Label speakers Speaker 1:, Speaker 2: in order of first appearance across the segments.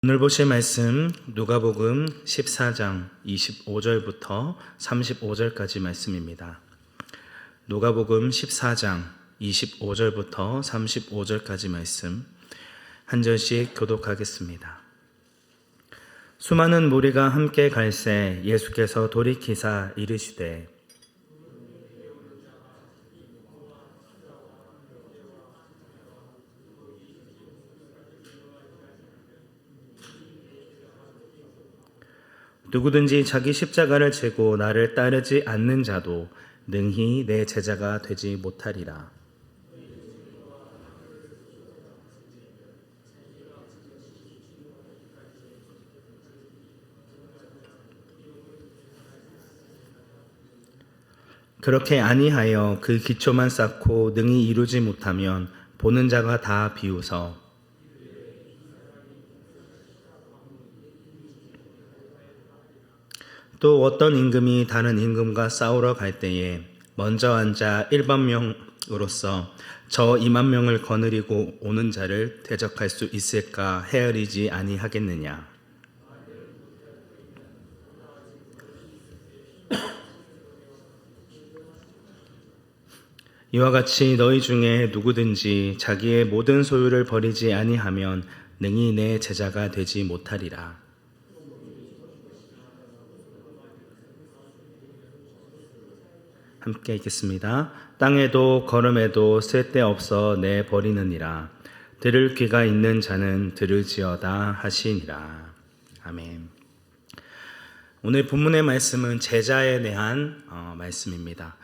Speaker 1: 오늘 보실 말씀 누가복음 14장 25절부터 35절까지 말씀입니다. 누가복음 14장 25절부터 35절까지 말씀 한 절씩 교독하겠습니다. 수많은 무리가 함께 갈새 예수께서 돌이키사 이르시되 누구든지 자기 십자가를 지고 나를 따르지 않는 자도 능히 내 제자가 되지 못하리라. 그렇게 아니하여 그 기초만 쌓고 능히 이루지 못하면 보는 자가 다 비웃어 또 어떤 임금이 다른 임금과 싸우러 갈 때에 먼저 앉아 1만명으로서 저 2만명을 거느리고 오는 자를 대적할 수 있을까 헤아리지 아니하겠느냐. 이와 같이 너희 중에 누구든지 자기의 모든 소유를 버리지 아니하면 능히 내 제자가 되지 못하리라. 함께 읽겠습니다. 땅에도 걸음에도 쓸데없어 내 버리느니라. 들을 귀가 있는 자는 들을지어다 하시니라. 아멘. 오늘 본문의 말씀은 제자에 대한 말씀입니다.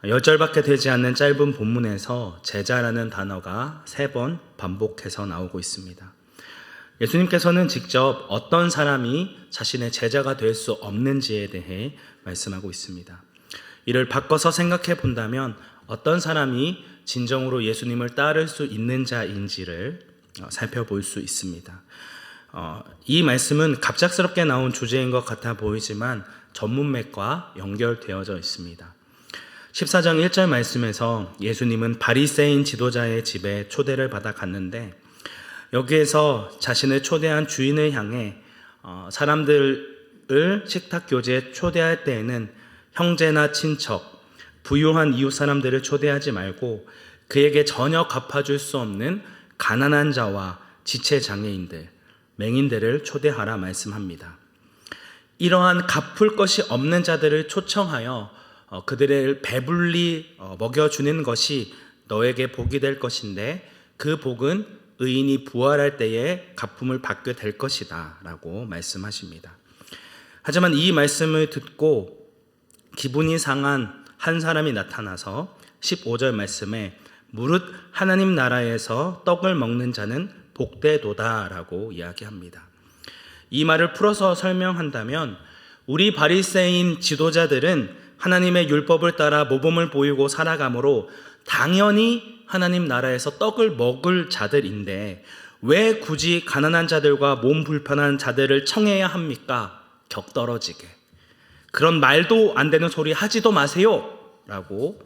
Speaker 1: 10절밖에 되지 않는 짧은 본문에서 제자라는 단어가 3번 반복해서 나오고 있습니다. 예수님께서는 직접 어떤 사람이 자신의 제자가 될 수 없는지에 대해 말씀하고 있습니다. 이를 바꿔서 생각해 본다면 어떤 사람이 진정으로 예수님을 따를 수 있는 자인지를 살펴볼 수 있습니다. 이 말씀은 갑작스럽게 나온 주제인 것 같아 보이지만 전문맥과 연결되어져 있습니다. 14장 1절 말씀에서 예수님은 바리새인 지도자의 집에 초대를 받아 갔는데 여기에서 자신을 초대한 주인을 향해 사람들을 식탁 교제에 초대할 때에는 형제나 친척, 부유한 이웃 사람들을 초대하지 말고 그에게 전혀 갚아줄 수 없는 가난한 자와 지체장애인들, 맹인들을 초대하라 말씀합니다. 이러한 갚을 것이 없는 자들을 초청하여 그들을 배불리 먹여주는 것이 너에게 복이 될 것인데 그 복은 의인이 부활할 때에 갚음을 받게 될 것이다 라고 말씀하십니다. 하지만 이 말씀을 듣고 기분이 상한 한 사람이 나타나서 15절 말씀에 무릇 하나님 나라에서 떡을 먹는 자는 복되도다 라고 이야기합니다. 이 말을 풀어서 설명한다면 우리 바리새인 지도자들은 하나님의 율법을 따라 모범을 보이고 살아가므로 당연히 하나님 나라에서 떡을 먹을 자들인데 왜 굳이 가난한 자들과 몸 불편한 자들을 청해야 합니까? 격떨어지게. 그런 말도 안 되는 소리 하지도 마세요 라고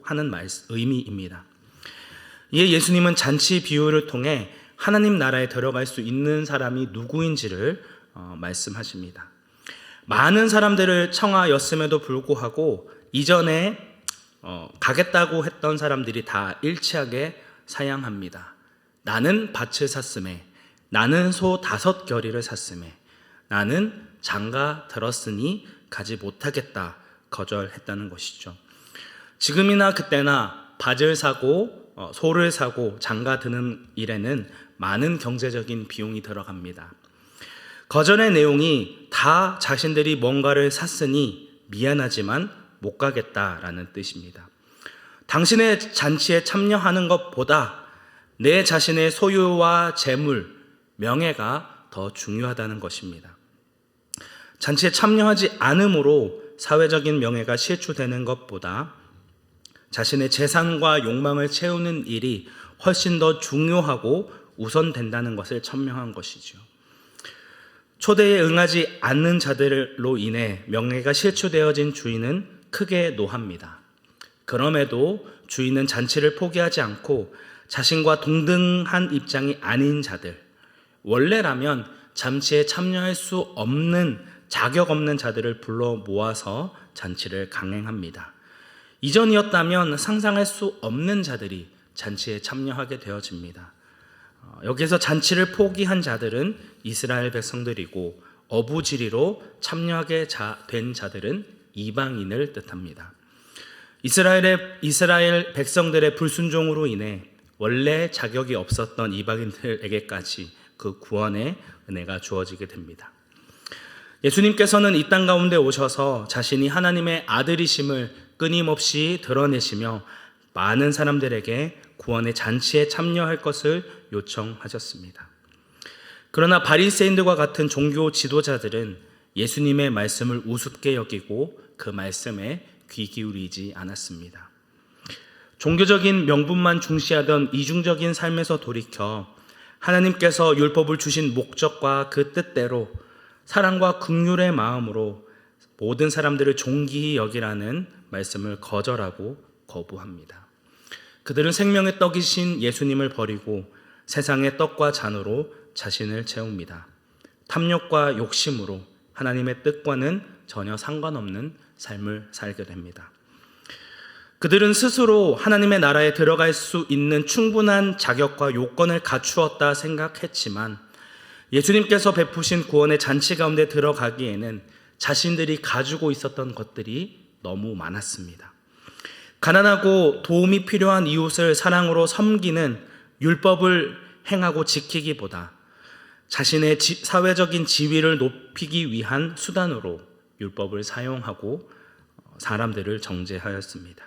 Speaker 1: 하는 의미입니다. 이에 예수님은 잔치 비유를 통해 하나님 나라에 들어갈 수 있는 사람이 누구인지를 말씀하십니다. 많은 사람들을 청하였음에도 불구하고 이전에 가겠다고 했던 사람들이 다 일치하게 사양합니다. 나는 밭을 샀음에, 나는 소 5겨리를 샀음에, 나는 장가 들었으니 가지 못하겠다 거절했다는 것이죠. 지금이나 그때나 밭을 사고 소를 사고 장가 드는 일에는 많은 경제적인 비용이 들어갑니다. 거절의 내용이 다 자신들이 뭔가를 샀으니 미안하지만 못 가겠다라는 뜻입니다. 당신의 잔치에 참여하는 것보다 내 자신의 소유와 재물, 명예가 더 중요하다는 것입니다. 잔치에 참여하지 않음으로 사회적인 명예가 실추되는 것보다 자신의 재산과 욕망을 채우는 일이 훨씬 더 중요하고 우선된다는 것을 천명한 것이죠. 초대에 응하지 않는 자들로 인해 명예가 실추되어진 주인은 크게 노합니다. 그럼에도 주인은 잔치를 포기하지 않고 자신과 동등한 입장이 아닌 자들, 원래라면 잔치에 참여할 수 없는 자격 없는 자들을 불러 모아서 잔치를 강행합니다. 이전이었다면 상상할 수 없는 자들이 잔치에 참여하게 되어집니다. 여기서 잔치를 포기한 자들은 이스라엘 백성들이고 어부지리로 참여하게 된 자들은 이방인을 뜻합니다. 이스라엘 백성들의 불순종으로 인해 원래 자격이 없었던 이방인들에게까지 그 구원의 은혜가 주어지게 됩니다. 예수님께서는 이 땅 가운데 오셔서 자신이 하나님의 아들이심을 끊임없이 드러내시며 많은 사람들에게 구원의 잔치에 참여할 것을 요청하셨습니다. 그러나 바리새인들과 같은 종교 지도자들은 예수님의 말씀을 우습게 여기고 그 말씀에 귀 기울이지 않았습니다. 종교적인 명분만 중시하던 이중적인 삶에서 돌이켜 하나님께서 율법을 주신 목적과 그 뜻대로 사랑과 긍휼의 마음으로 모든 사람들을 존귀히 여기라는 말씀을 거절하고 거부합니다. 그들은 생명의 떡이신 예수님을 버리고 세상의 떡과 잔으로 자신을 채웁니다. 탐욕과 욕심으로 하나님의 뜻과는 전혀 상관없는 삶을 살게 됩니다. 그들은 스스로 하나님의 나라에 들어갈 수 있는 충분한 자격과 요건을 갖추었다 생각했지만 예수님께서 베푸신 구원의 잔치 가운데 들어가기에는 자신들이 가지고 있었던 것들이 너무 많았습니다. 가난하고 도움이 필요한 이웃을 사랑으로 섬기는 율법을 행하고 지키기보다 자신의 사회적인 지위를 높이기 위한 수단으로 율법을 사용하고 사람들을 정죄하였습니다.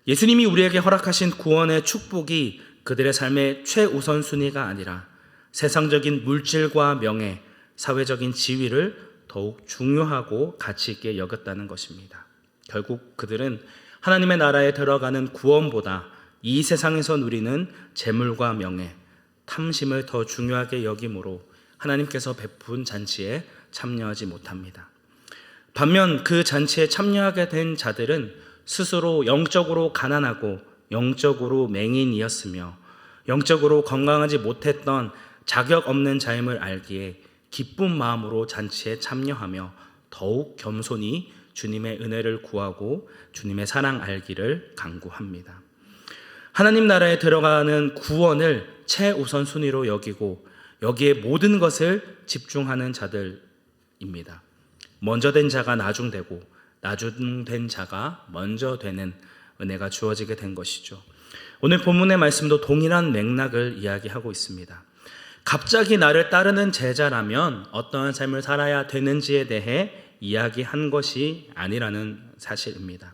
Speaker 1: 예수님이 우리에게 허락하신 구원의 축복이 그들의 삶의 최우선순위가 아니라 세상적인 물질과 명예, 사회적인 지위를 더욱 중요하고 가치 있게 여겼다는 것입니다. 결국 그들은 하나님의 나라에 들어가는 구원보다 이 세상에서 누리는 재물과 명예, 탐심을 더 중요하게 여김으로 하나님께서 베푼 잔치에 참여하지 못합니다. 반면 그 잔치에 참여하게 된 자들은 스스로 영적으로 가난하고 영적으로 맹인이었으며 영적으로 건강하지 못했던 자격 없는 자임을 알기에 기쁜 마음으로 잔치에 참여하며 더욱 겸손히 주님의 은혜를 구하고 주님의 사랑 알기를 간구합니다. 하나님 나라에 들어가는 구원을 최우선 순위로 여기고 여기에 모든 것을 집중하는 자들입니다. 먼저 된 자가 나중되고 나중된 자가 먼저 되는 은혜가 주어지게 된 것이죠. 오늘 본문의 말씀도 동일한 맥락을 이야기하고 있습니다. 갑자기 나를 따르는 제자라면 어떠한 삶을 살아야 되는지에 대해 이야기한 것이 아니라는 사실입니다.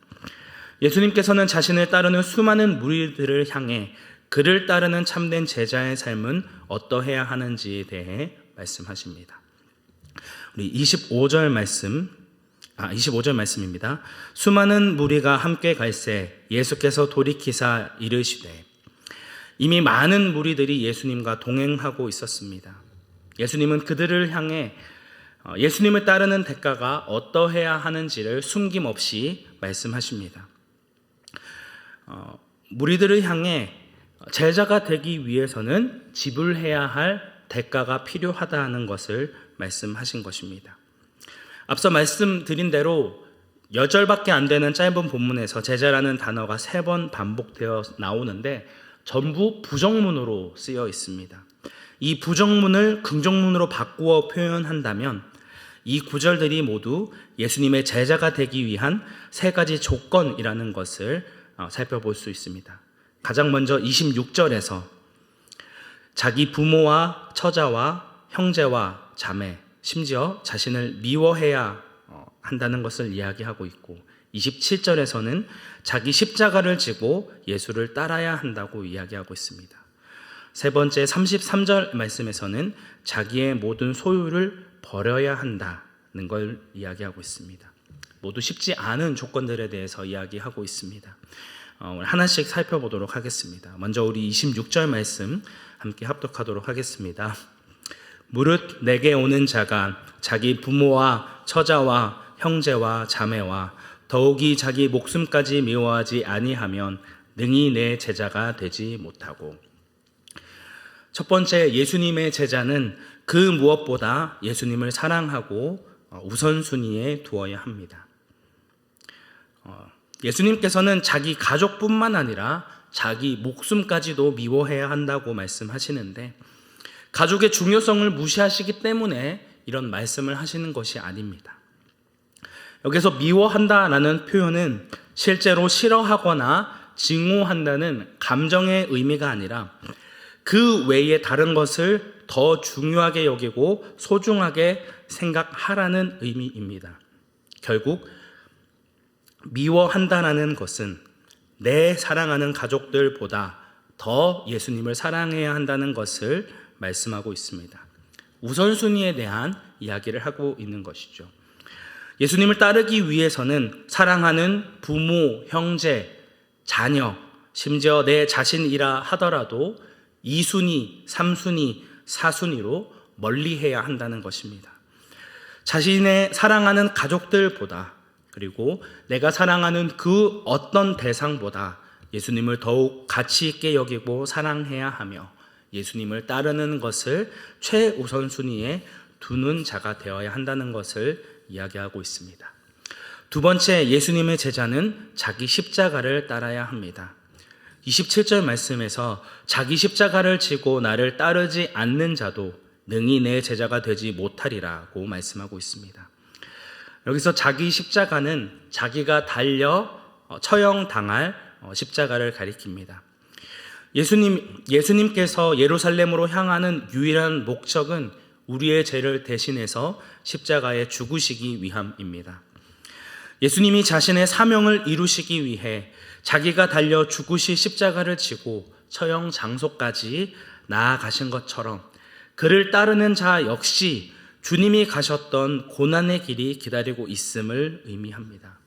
Speaker 1: 예수님께서는 자신을 따르는 수많은 무리들을 향해 그를 따르는 참된 제자의 삶은 어떠해야 하는지에 대해 말씀하십니다. 우리 25절 말씀입니다. 수많은 무리가 함께 갈새 예수께서 돌이키사 이르시되. 이미 많은 무리들이 예수님과 동행하고 있었습니다. 예수님은 그들을 향해 예수님을 따르는 대가가 어떠해야 하는지를 숨김없이 말씀하십니다. 무리들을 향해 제자가 되기 위해서는 지불해야 할 대가가 필요하다는 것을 말씀하신 것입니다. 앞서 말씀드린 대로 10절밖에 안 되는 짧은 본문에서 제자라는 단어가 3번 반복되어 나오는데 전부 부정문으로 쓰여 있습니다. 이 부정문을 긍정문으로 바꾸어 표현한다면 이 구절들이 모두 예수님의 제자가 되기 위한 3가지 조건이라는 것을 살펴볼 수 있습니다. 가장 먼저 26절에서 자기 부모와 처자와 형제와 자매, 심지어 자신을 미워해야 한다는 것을 이야기하고 있고 27절에서는 자기 십자가를 지고 예수를 따라야 한다고 이야기하고 있습니다. 세 번째 33절 말씀에서는 자기의 모든 소유를 버려야 한다는 걸 이야기하고 있습니다. 모두 쉽지 않은 조건들에 대해서 이야기하고 있습니다. 하나씩 살펴보도록 하겠습니다. 먼저 우리 26절 말씀 함께 합독하도록 하겠습니다. 무릇 내게 오는 자가 자기 부모와 처자와 형제와 자매와 더욱이 자기 목숨까지 미워하지 아니하면 능히 내 제자가 되지 못하고. 첫 번째, 예수님의 제자는 그 무엇보다 예수님을 사랑하고 우선순위에 두어야 합니다. 예수님께서는 자기 가족뿐만 아니라 자기 목숨까지도 미워해야 한다고 말씀하시는데, 가족의 중요성을 무시하시기 때문에 이런 말씀을 하시는 것이 아닙니다. 여기서 미워한다라는 표현은 실제로 싫어하거나 증오한다는 감정의 의미가 아니라 그 외에 다른 것을 더 중요하게 여기고 소중하게 생각하라는 의미입니다. 결국 미워한다라는 것은 내 사랑하는 가족들보다 더 예수님을 사랑해야 한다는 것을 말씀하고 있습니다. 우선순위에 대한 이야기를 하고 있는 것이죠. 예수님을 따르기 위해서는 사랑하는 부모, 형제, 자녀, 심지어 내 자신이라 하더라도 2순위, 3순위, 4순위로 멀리해야 한다는 것입니다. 자신의 사랑하는 가족들보다, 그리고 내가 사랑하는 그 어떤 대상보다 예수님을 더욱 가치 있게 여기고 사랑해야 하며 예수님을 따르는 것을 최우선순위에 두는 자가 되어야 한다는 것을 이야기하고 있습니다. 두 번째, 예수님의 제자는 자기 십자가를 따라야 합니다. 27절 말씀에서 자기 십자가를 지고 나를 따르지 않는 자도 능히 내 제자가 되지 못하리라고 말씀하고 있습니다. 여기서 자기 십자가는 자기가 달려 처형당할 십자가를 가리킵니다. 예수님께서 예루살렘으로 향하는 유일한 목적은 우리의 죄를 대신해서 십자가에 죽으시기 위함입니다. 예수님이 자신의 사명을 이루시기 위해 자기가 달려 죽으시 십자가를 지고 처형 장소까지 나아가신 것처럼 그를 따르는 자 역시 주님이 가셨던 고난의 길이 기다리고 있음을 의미합니다.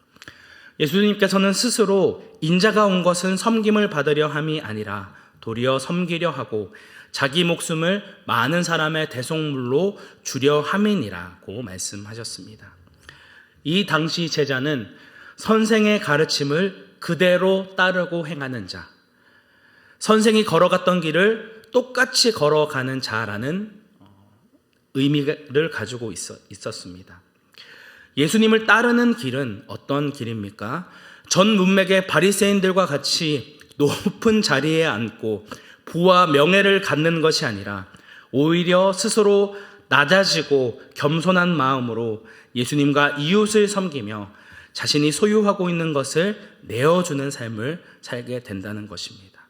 Speaker 1: 예수님께서는 스스로 인자가 온 것은 섬김을 받으려 함이 아니라 도리어 섬기려 하고 자기 목숨을 많은 사람의 대속물로 주려 함이니라고 말씀하셨습니다. 이 당시 제자는 선생의 가르침을 그대로 따르고 행하는 자, 선생이 걸어갔던 길을 똑같이 걸어가는 자라는 의미를 가지고 있었습니다. 예수님을 따르는 길은 어떤 길입니까? 전 문맥의 바리새인들과 같이 높은 자리에 앉고 부와 명예를 갖는 것이 아니라 오히려 스스로 낮아지고 겸손한 마음으로 예수님과 이웃을 섬기며 자신이 소유하고 있는 것을 내어주는 삶을 살게 된다는 것입니다.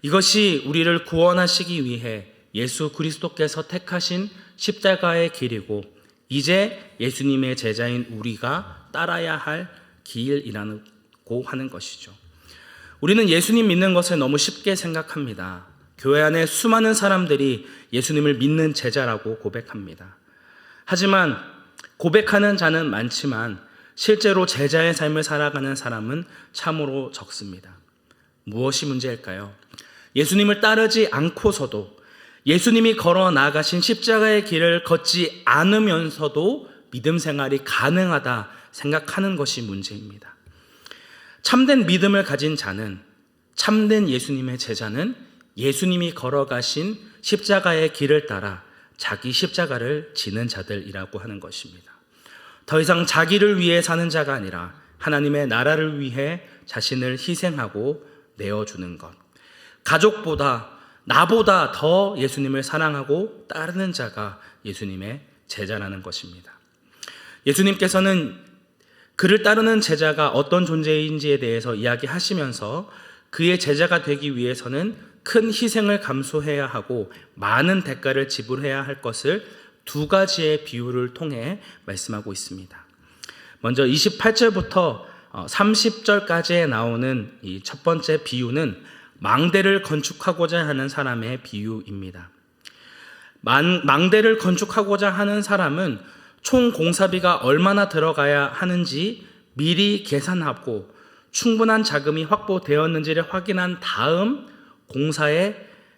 Speaker 1: 이것이 우리를 구원하시기 위해 예수 그리스도께서 택하신 십자가의 길이고 이제 예수님의 제자인 우리가 따라야 할 길이라고 하는 것이죠. 우리는 예수님 믿는 것을 너무 쉽게 생각합니다. 교회 안에 수많은 사람들이 예수님을 믿는 제자라고 고백합니다. 하지만 고백하는 자는 많지만 실제로 제자의 삶을 살아가는 사람은 참으로 적습니다. 무엇이 문제일까요? 예수님을 따르지 않고서도 예수님이 걸어 나가신 십자가의 길을 걷지 않으면서도 믿음 생활이 가능하다 생각하는 것이 문제입니다. 참된 믿음을 가진 자는, 참된 예수님의 제자는 예수님이 걸어가신 십자가의 길을 따라 자기 십자가를 지는 자들이라고 하는 것입니다. 더 이상 자기를 위해 사는 자가 아니라 하나님의 나라를 위해 자신을 희생하고 내어주는 것. 가족보다, 나보다 더 예수님을 사랑하고 따르는 자가 예수님의 제자라는 것입니다. 예수님께서는 그를 따르는 제자가 어떤 존재인지에 대해서 이야기하시면서 그의 제자가 되기 위해서는 큰 희생을 감수해야 하고 많은 대가를 지불해야 할 것을 두 가지의 비유를 통해 말씀하고 있습니다. 먼저 28절부터 30절까지에 나오는 이 첫 번째 비유는 망대를 건축하고자 하는 사람의 비유입니다. 망대를 건축하고자 하는 사람은 총 공사비가 얼마나 들어가야 하는지 미리 계산하고 충분한 자금이 확보되었는지를 확인한 다음 공사에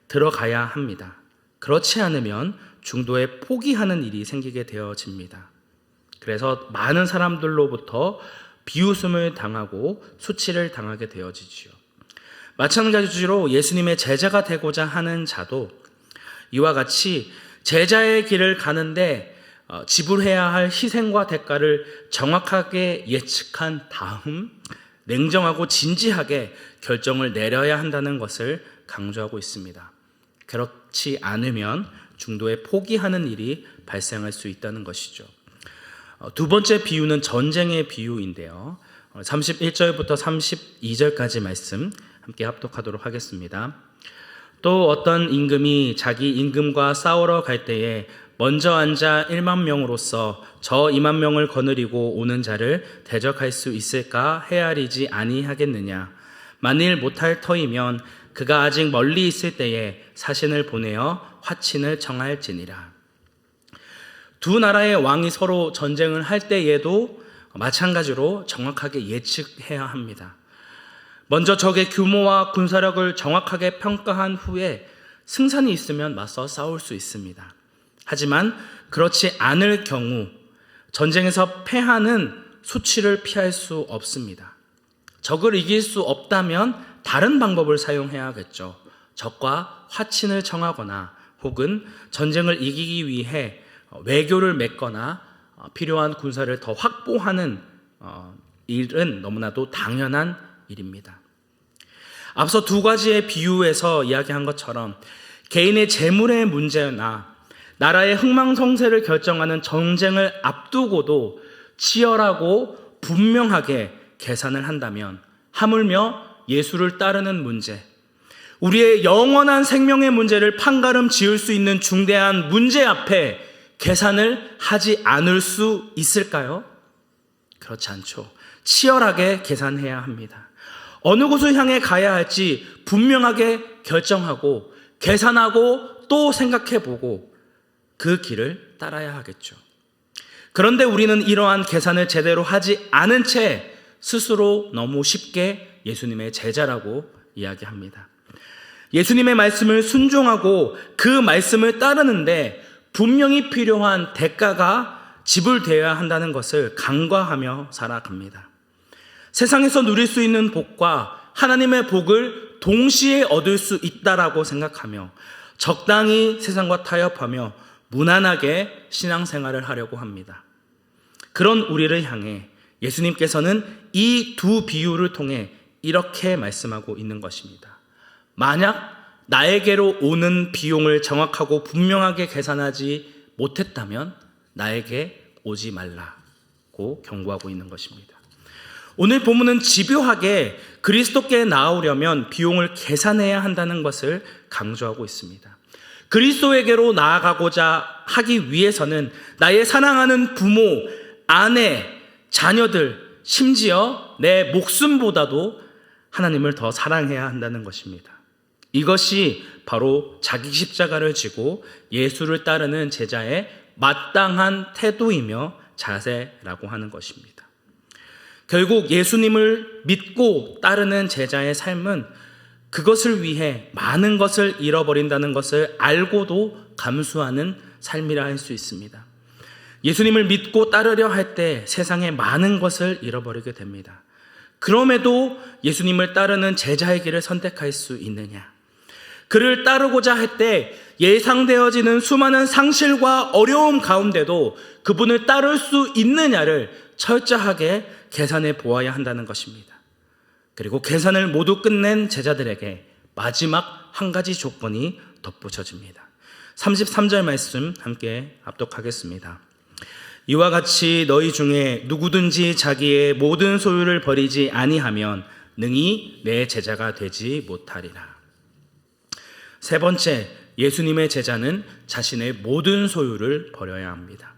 Speaker 1: 들어가야 합니다. 그렇지 않으면 중도에 포기하는 일이 생기게 되어집니다. 그래서 많은 사람들로부터 비웃음을 당하고 수치를 당하게 되어지지요. 마찬가지로 예수님의 제자가 되고자 하는 자도 이와 같이 제자의 길을 가는데 지불해야 할 희생과 대가를 정확하게 예측한 다음 냉정하고 진지하게 결정을 내려야 한다는 것을 강조하고 있습니다. 그렇지 않으면 중도에 포기하는 일이 발생할 수 있다는 것이죠. 두 번째 비유는 전쟁의 비유인데요. 31절부터 32절까지 말씀 함께 합독하도록 하겠습니다. 또 어떤 임금이 자기 임금과 싸우러 갈 때에 먼저 앉아 1만 명으로서 저 2만 명을 거느리고 오는 자를 대적할 수 있을까 헤아리지 아니하겠느냐. 만일 못할 터이면 그가 아직 멀리 있을 때에 사신을 보내어 화친을 청할지니라. 두 나라의 왕이 서로 전쟁을 할 때에도 마찬가지로 정확하게 예측해야 합니다. 먼저 적의 규모와 군사력을 정확하게 평가한 후에 승산이 있으면 맞서 싸울 수 있습니다. 하지만 그렇지 않을 경우 전쟁에서 패하는 수치를 피할 수 없습니다. 적을 이길 수 없다면 다른 방법을 사용해야겠죠. 적과 화친을 청하거나 혹은 전쟁을 이기기 위해 외교를 맺거나 필요한 군사를 더 확보하는 일은 너무나도 당연한 일입니다. 앞서 두 가지의 비유에서 이야기한 것처럼 개인의 재물의 문제나 나라의 흥망성쇠를 결정하는 전쟁을 앞두고도 치열하고 분명하게 계산을 한다면 하물며 예수를 따르는 문제, 우리의 영원한 생명의 문제를 판가름 지을 수 있는 중대한 문제 앞에 계산을 하지 않을 수 있을까요? 그렇지 않죠. 치열하게 계산해야 합니다. 어느 곳을 향해 가야 할지 분명하게 결정하고 계산하고 또 생각해보고 그 길을 따라야 하겠죠. 그런데 우리는 이러한 계산을 제대로 하지 않은 채 스스로 너무 쉽게 예수님의 제자라고 이야기합니다. 예수님의 말씀을 순종하고 그 말씀을 따르는데 분명히 필요한 대가가 지불되어야 한다는 것을 간과하며 살아갑니다. 세상에서 누릴 수 있는 복과 하나님의 복을 동시에 얻을 수 있다라고 생각하며 적당히 세상과 타협하며 무난하게 신앙생활을 하려고 합니다. 그런 우리를 향해 예수님께서는 이 두 비유를 통해 이렇게 말씀하고 있는 것입니다. 만약 나에게로 오는 비용을 정확하고 분명하게 계산하지 못했다면 나에게 오지 말라고 경고하고 있는 것입니다. 오늘 본문은 집요하게 그리스도께 나아오려면 비용을 계산해야 한다는 것을 강조하고 있습니다. 그리스도에게로 나아가고자 하기 위해서는 나의 사랑하는 부모, 아내, 자녀들, 심지어 내 목숨보다도 하나님을 더 사랑해야 한다는 것입니다. 이것이 바로 자기 십자가를 지고 예수를 따르는 제자의 마땅한 태도이며 자세라고 하는 것입니다. 결국 예수님을 믿고 따르는 제자의 삶은 그것을 위해 많은 것을 잃어버린다는 것을 알고도 감수하는 삶이라 할 수 있습니다. 예수님을 믿고 따르려 할 때 세상에 많은 것을 잃어버리게 됩니다. 그럼에도 예수님을 따르는 제자의 길을 선택할 수 있느냐? 그를 따르고자 할 때 예상되어지는 수많은 상실과 어려움 가운데도 그분을 따를 수 있느냐를 철저하게 계산해 보아야 한다는 것입니다. 그리고 계산을 모두 끝낸 제자들에게 마지막 한 가지 조건이 덧붙여집니다. 33절 말씀 함께 합독하겠습니다. 이와 같이 너희 중에 누구든지 자기의 모든 소유를 버리지 아니하면 능히 내 제자가 되지 못하리라. 세 번째, 예수님의 제자는 자신의 모든 소유를 버려야 합니다.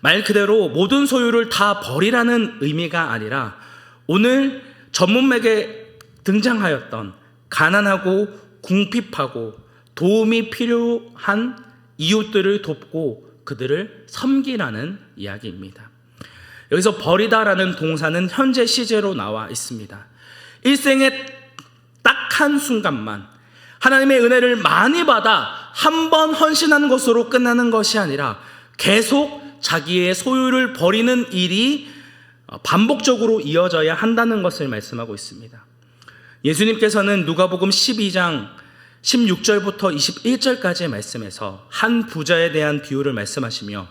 Speaker 1: 말 그대로 모든 소유를 다 버리라는 의미가 아니라 오늘 전문맥에 등장하였던 가난하고 궁핍하고 도움이 필요한 이웃들을 돕고 그들을 섬기라는 이야기입니다. 여기서 버리다라는 동사는 현재 시제로 나와 있습니다. 일생의 딱 한 순간만 하나님의 은혜를 많이 받아 한 번 헌신한 것으로 끝나는 것이 아니라 계속 자기의 소유를 버리는 일이 반복적으로 이어져야 한다는 것을 말씀하고 있습니다. 예수님께서는 누가복음 12장 16절부터 21절까지의 말씀에서 한 부자에 대한 비유를 말씀하시며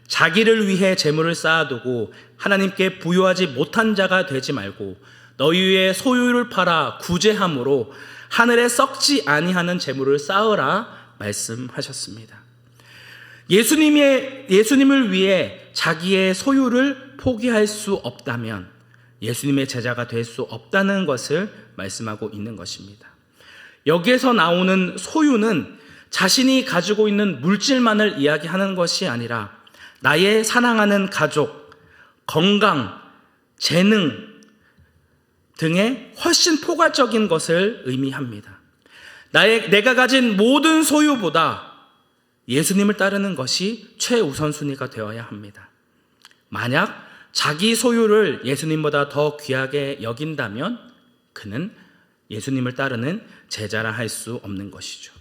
Speaker 1: 자기를 위해 재물을 쌓아두고 하나님께 부요하지 못한 자가 되지 말고 너희의 소유를 팔아 구제함으로 하늘에 썩지 아니하는 재물을 쌓으라 말씀하셨습니다. 예수님을 위해 자기의 소유를 포기할 수 없다면 예수님의 제자가 될 수 없다는 것을 말씀하고 있는 것입니다. 여기에서 나오는 소유는 자신이 가지고 있는 물질만을 이야기하는 것이 아니라 나의 사랑하는 가족, 건강, 재능 등의 훨씬 포괄적인 것을 의미합니다. 내가 가진 모든 소유보다 예수님을 따르는 것이 최우선순위가 되어야 합니다. 만약 자기 소유를 예수님보다 더 귀하게 여긴다면 그는 예수님을 따르는 제자라 할 수 없는 것이죠.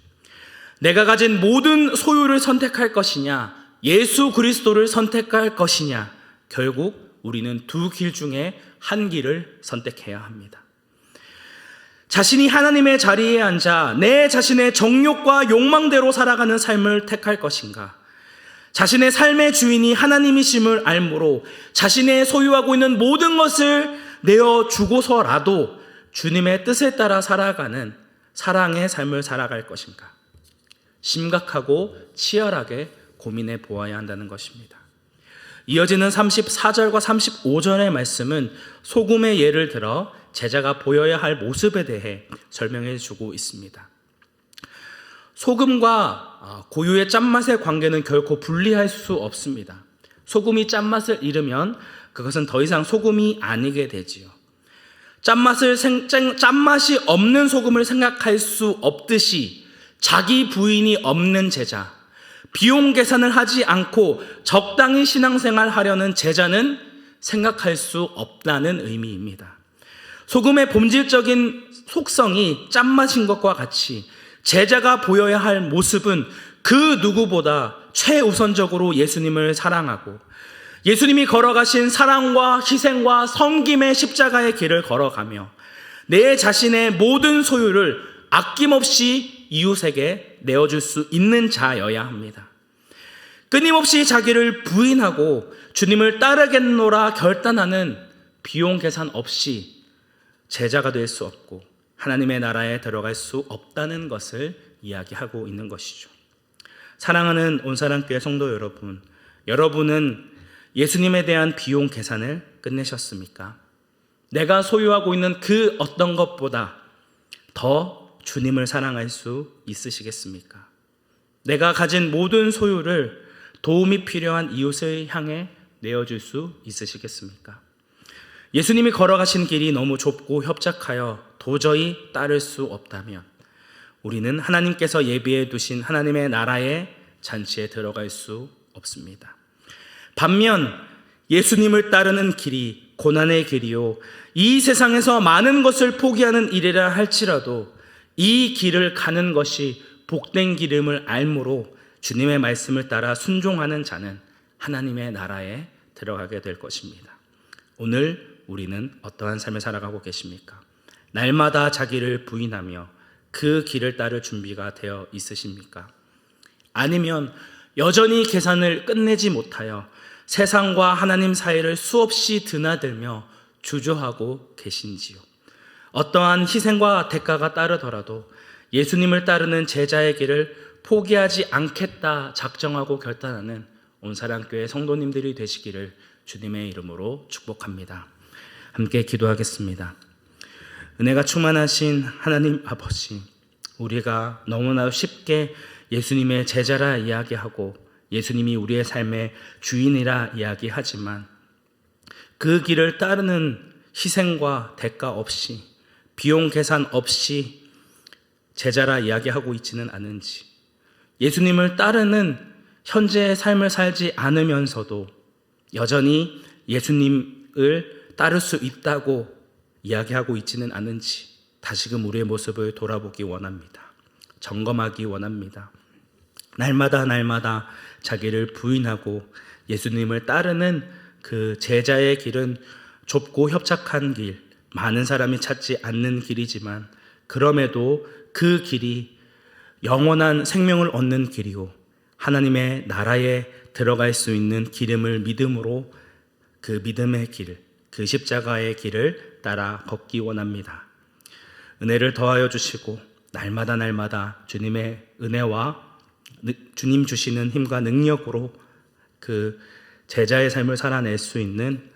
Speaker 1: 내가 가진 모든 소유를 선택할 것이냐, 예수 그리스도를 선택할 것이냐, 결국 우리는 두 길 중에 한 길을 선택해야 합니다. 자신이 하나님의 자리에 앉아 내 자신의 정욕과 욕망대로 살아가는 삶을 택할 것인가, 자신의 삶의 주인이 하나님이심을 알므로 자신의 소유하고 있는 모든 것을 내어주고서라도 주님의 뜻에 따라 살아가는 사랑의 삶을 살아갈 것인가, 심각하고 치열하게 고민해 보아야 한다는 것입니다. 이어지는 34절과 35절의 말씀은 소금의 예를 들어 제자가 보여야 할 모습에 대해 설명해 주고 있습니다. 소금과 고유의 짠맛의 관계는 결코 분리할 수 없습니다. 소금이 짠맛을 잃으면 그것은 더 이상 소금이 아니게 되지요. 짠맛이 없는 소금을 생각할 수 없듯이 자기 부인이 없는 제자, 비용 계산을 하지 않고 적당히 신앙생활 하려는 제자는 생각할 수 없다는 의미입니다. 소금의 본질적인 속성이 짠맛인 것과 같이 제자가 보여야 할 모습은 그 누구보다 최우선적으로 예수님을 사랑하고 예수님이 걸어가신 사랑과 희생과 섬김의 십자가의 길을 걸어가며 내 자신의 모든 소유를 아낌없이 이웃에게 내어줄 수 있는 자여야 합니다. 끊임없이 자기를 부인하고 주님을 따르겠노라 결단하는 비용 계산 없이 제자가 될 수 없고 하나님의 나라에 들어갈 수 없다는 것을 이야기하고 있는 것이죠. 사랑하는 온사랑교회 성도 여러분, 여러분은 예수님에 대한 비용 계산을 끝내셨습니까? 내가 소유하고 있는 그 어떤 것보다 더 주님을 사랑할 수 있으시겠습니까? 내가 가진 모든 소유를 도움이 필요한 이웃을 향해 내어줄 수 있으시겠습니까? 예수님이 걸어가신 길이 너무 좁고 협착하여 도저히 따를 수 없다면 우리는 하나님께서 예비해 두신 하나님의 나라의 잔치에 들어갈 수 없습니다. 반면 예수님을 따르는 길이 고난의 길이요, 이 세상에서 많은 것을 포기하는 일이라 할지라도 이 길을 가는 것이 복된 길임을 알므로 주님의 말씀을 따라 순종하는 자는 하나님의 나라에 들어가게 될 것입니다. 오늘 우리는 어떠한 삶을 살아가고 계십니까? 날마다 자기를 부인하며 그 길을 따를 준비가 되어 있으십니까? 아니면 여전히 계산을 끝내지 못하여 세상과 하나님 사이를 수없이 드나들며 주저하고 계신지요? 어떠한 희생과 대가가 따르더라도 예수님을 따르는 제자의 길을 포기하지 않겠다 작정하고 결단하는 온사랑교회 성도님들이 되시기를 주님의 이름으로 축복합니다. 함께 기도하겠습니다. 은혜가 충만하신 하나님 아버지, 우리가 너무나 쉽게 예수님의 제자라 이야기하고 예수님이 우리의 삶의 주인이라 이야기하지만 그 길을 따르는 희생과 대가 없이 비용 계산 없이 제자라 이야기하고 있지는 않은지, 예수님을 따르는 현재의 삶을 살지 않으면서도 여전히 예수님을 따를 수 있다고 이야기하고 있지는 않은지 다시금 우리의 모습을 돌아보기 원합니다. 점검하기 원합니다. 날마다 자기를 부인하고 예수님을 따르는 그 제자의 길은 좁고 협착한 길, 많은 사람이 찾지 않는 길이지만 그럼에도 그 길이 영원한 생명을 얻는 길이요 하나님의 나라에 들어갈 수 있는 기름을 믿음으로 그 믿음의 길, 그 십자가의 길을 따라 걷기 원합니다. 은혜를 더하여 주시고 날마다 주님의 은혜와 주님 주시는 힘과 능력으로 그 제자의 삶을 살아낼 수 있는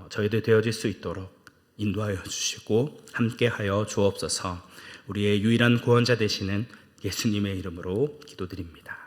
Speaker 1: 저희들 되어질 수 있도록 인도하여 주시고 함께하여 주옵소서. 우리의 유일한 구원자 되시는 예수님의 이름으로 기도드립니다.